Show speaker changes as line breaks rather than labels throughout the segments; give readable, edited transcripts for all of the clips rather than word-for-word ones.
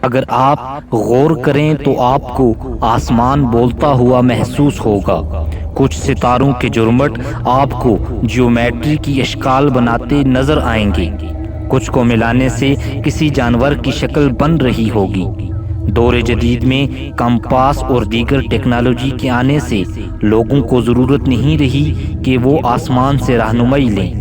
اگر آپ غور کریں تو آپ کو آسمان بولتا ہوا محسوس ہوگا۔ کچھ ستاروں کے جرمٹ آپ کو جیومیٹری کی اشکال بناتے نظر آئیں گے، کچھ کو ملانے سے کسی جانور کی شکل بن رہی ہوگی۔ دور جدید میں کمپاس اور دیگر ٹیکنالوجی کے آنے سے لوگوں کو ضرورت نہیں رہی کہ وہ آسمان سے رہنمائی لیں۔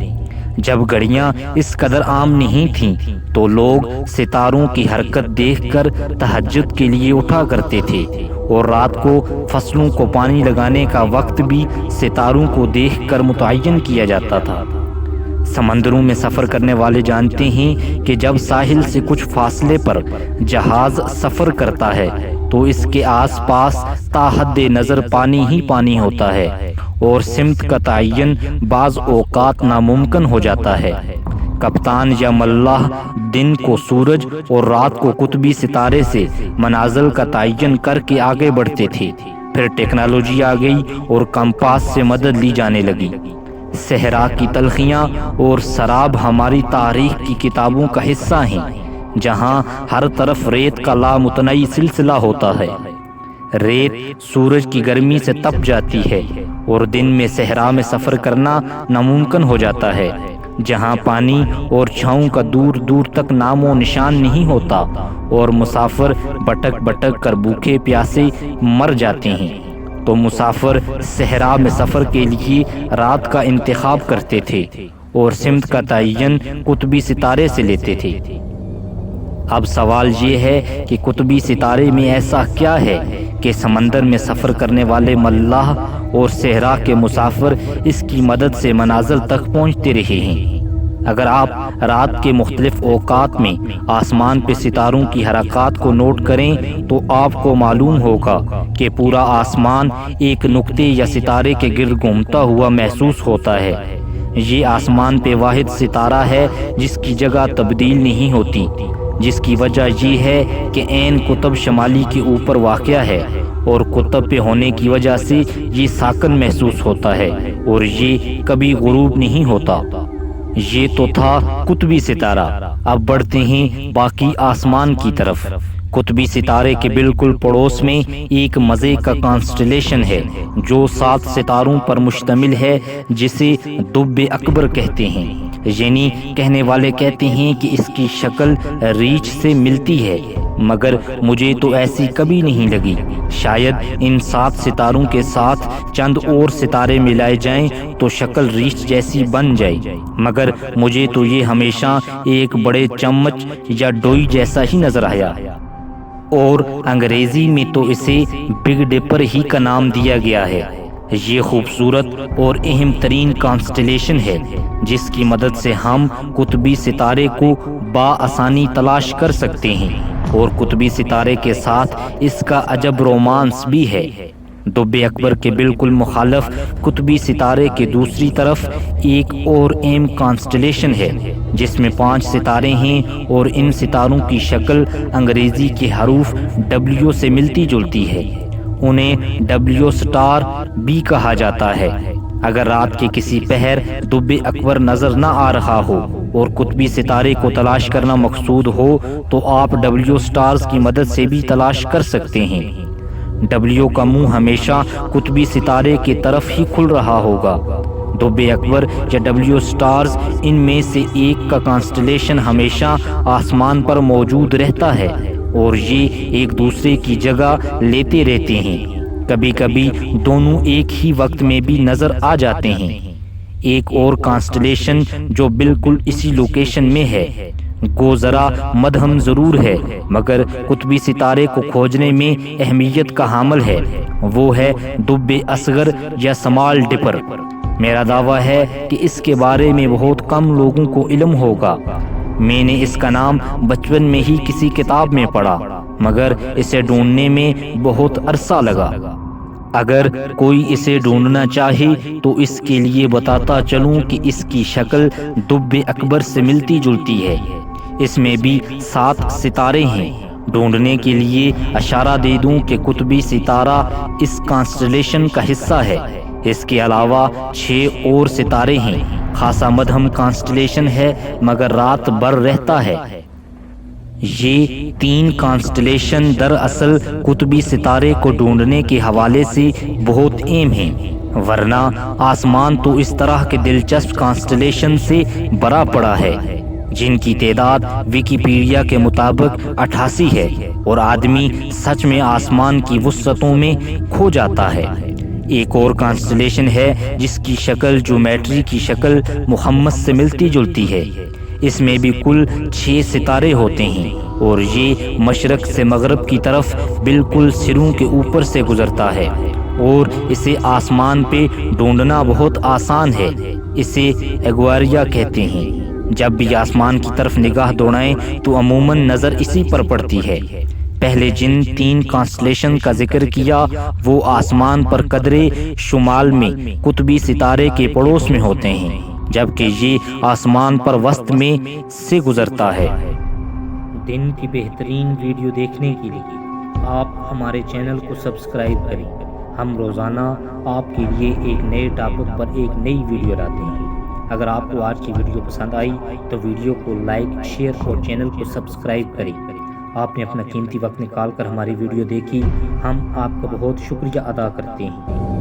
جب گھڑیاں اس قدر عام نہیں تھیں تو لوگ ستاروں کی حرکت دیکھ کر تہجد کے لیے اٹھا کرتے تھے، اور رات کو فصلوں کو پانی لگانے کا وقت بھی ستاروں کو دیکھ کر متعین کیا جاتا تھا۔ سمندروں میں سفر کرنے والے جانتے ہیں کہ جب ساحل سے کچھ فاصلے پر جہاز سفر کرتا ہے تو اس کے آس پاس تا حد نظر پانی ہی پانی ہوتا ہے، اور سمت کا تعین بعض اوقات ناممکن ہو جاتا ہے۔ کپتان یا ملاح دن کو سورج اور رات کو قطبی ستارے سے منازل کا تعین کر کے آگے بڑھتے تھے۔ پھر ٹیکنالوجی آ گئی اور کمپاس سے مدد لی جانے لگی۔ صحرا کی تلخیاں اور سراب ہماری تاریخ کی کتابوں کا حصہ ہیں، جہاں ہر طرف ریت کا لامتناہی سلسلہ ہوتا ہے۔ ریت سورج کی گرمی سے تپ جاتی ہے اور دن میں صحرا میں سفر کرنا ناممکن ہو جاتا ہے، جہاں پانی اور چھاؤں کا دور دور تک نام و نشان نہیں ہوتا، اور مسافر بھٹک بھٹک کر بھوکے پیاسے مر جاتے ہیں۔ تو مسافر صحرا میں سفر کے لیے رات کا انتخاب کرتے تھے اور سمت کا تعین قطبی ستارے سے لیتے تھے۔ اب سوال یہ ہے کہ قطبی ستارے میں ایسا کیا ہے کہ سمندر میں سفر کرنے والے ملاح اور صحرا کے مسافر اس کی مدد سے منازل تک پہنچتے رہے ہیں؟ اگر آپ رات کے مختلف اوقات میں آسمان پہ ستاروں کی حرکات کو نوٹ کریں تو آپ کو معلوم ہوگا کہ پورا آسمان ایک نقطے یا ستارے کے گرد گھومتا ہوا محسوس ہوتا ہے۔ یہ آسمان پہ واحد ستارہ ہے جس کی جگہ تبدیل نہیں ہوتی، جس کی وجہ یہ ہے کہ عین قطب شمالی کے اوپر واقع ہے، اور قطب پہ ہونے کی وجہ سے یہ ساکن محسوس ہوتا ہے اور یہ کبھی غروب نہیں ہوتا۔ یہ تو تھا قطبی ستارہ۔ اب بڑھتے ہیں باقی آسمان کی طرف۔ قطبی ستارے کے بالکل پڑوس میں ایک مزے کا کانسٹلیشن ہے جو 7 ستاروں پر مشتمل ہے، جسے دب اکبر کہتے ہیں۔ یعنی کہنے والے کہتے ہیں کہ اس کی شکل ریچھ سے ملتی ہے، مگر مجھے تو ایسی کبھی نہیں لگی۔ شاید ان 7 ستاروں کے ساتھ چند اور ستارے ملائے جائیں تو شکل ریچھ جیسی بن جائے، مگر مجھے تو یہ ہمیشہ ایک بڑے چمچ یا ڈوئی جیسا ہی نظر آیا، اور انگریزی میں تو اسے بگ ڈپر ہی کا نام دیا گیا ہے۔ یہ خوبصورت اور اہم ترین کانسٹلیشن ہے جس کی مدد سے ہم قطبی ستارے کو بآسانی تلاش کر سکتے ہیں، اور قطبی ستارے کے ساتھ اس کا عجب رومانس بھی ہے۔ دب اکبر کے بالکل مخالف قطبی ستارے کے دوسری طرف ایک اور اہم کانسٹلیشن ہے جس میں 5 ستارے ہیں، اور ان ستاروں کی شکل انگریزی کے حروف W سے ملتی جلتی ہے۔ انہیں W سٹار بھی کہا جاتا ہے۔ اگر رات کے کسی پہر دب اکبر نظر نہ آ رہا ہو اور قطبی ستارے کو تلاش کرنا مقصود ہو تو آپ W سٹارز کی مدد سے بھی تلاش کر سکتے ہیں۔ W کا منہ ہمیشہ قطبی ستارے کی طرف ہی کھل رہا ہوگا۔ دب اکبر یا W سٹارز ان میں سے ایک کا کانسٹلیشن ہمیشہ آسمان پر موجود رہتا ہے، اور یہ ایک دوسرے کی جگہ لیتے رہتے ہیں۔ کبھی کبھی دونوں ایک ہی وقت میں بھی نظر آ جاتے ہیں۔ ایک اور کانسٹلیشن جو بالکل اسی لوکیشن میں ہے، گو ذرا مدھم ضرور ہے مگر قطبی ستارے کو کھوجنے میں اہمیت کا حامل ہے، وہ ہے دب اصغر یا اسمال ڈپر۔ میرا دعویٰ ہے کہ اس کے بارے میں بہت کم لوگوں کو علم ہوگا۔ میں نے اس کا نام بچپن میں ہی کسی کتاب میں پڑھا، مگر اسے ڈھونڈنے میں بہت عرصہ لگا۔ اگر کوئی اسے ڈھونڈنا چاہے تو اس کے لیے بتاتا چلوں کہ اس کی شکل دب اکبر سے ملتی جلتی ہے۔ اس میں بھی 7 ستارے ہیں۔ ڈھونڈنے کے لیے اشارہ دے دوں کہ قطبی ستارہ اس کانسٹلیشن کا حصہ ہے۔ اس کے علاوہ 6 اور ستارے ہیں۔ خاصا مدھم کانسٹلیشن ہے مگر رات بھر رہتا ہے۔ یہ 3 کانسٹلیشن دراصل قطبی ستارے کو ڈھونڈنے کے حوالے سے بہت اہم ہیں، ورنہ آسمان تو اس طرح کے دلچسپ کانسٹلیشن سے بھرا پڑا ہے جن کی تعداد ویکیپیڈیا کے مطابق 88 ہے، اور آدمی سچ میں آسمان کی وسعتوں میں کھو جاتا ہے۔ ایک اور کانسٹلیشن ہے جس کی شکل جیومیٹری کی شکل محمد سے ملتی جلتی ہے۔ اس میں بھی کل 6 ستارے ہوتے ہیں اور یہ مشرق سے مغرب کی طرف بالکل سروں کے اوپر سے گزرتا ہے، اور اسے آسمان پہ ڈھونڈنا بہت آسان ہے۔ اسے ایگواریا کہتے ہیں۔ جب بھی آسمان کی طرف نگاہ دوڑائیں تو عموماً نظر اسی پر پڑتی ہے۔ پہلے جن 3 کانسٹلیشن کا ذکر کیا وہ آسمان پر قدرے شمال میں قطبی ستارے کے پڑوس میں ہوتے ہیں، جبکہ یہ آسمان پر وسط میں سے گزرتا ہے۔ دن کی بہترین ویڈیو دیکھنے کے لیے آپ ہمارے چینل کو سبسکرائب کریں۔ ہم روزانہ آپ کے لیے ایک نئے ٹاپک پر ایک نئی ویڈیو لاتے ہیں۔ اگر آپ کو آج کی ویڈیو پسند آئی تو ویڈیو کو لائک، شیئر اور چینل کو سبسکرائب کریں۔ آپ نے اپنا قیمتی وقت نکال کر ہماری ویڈیو دیکھی، ہم آپ کا بہت شکریہ ادا کرتے ہیں۔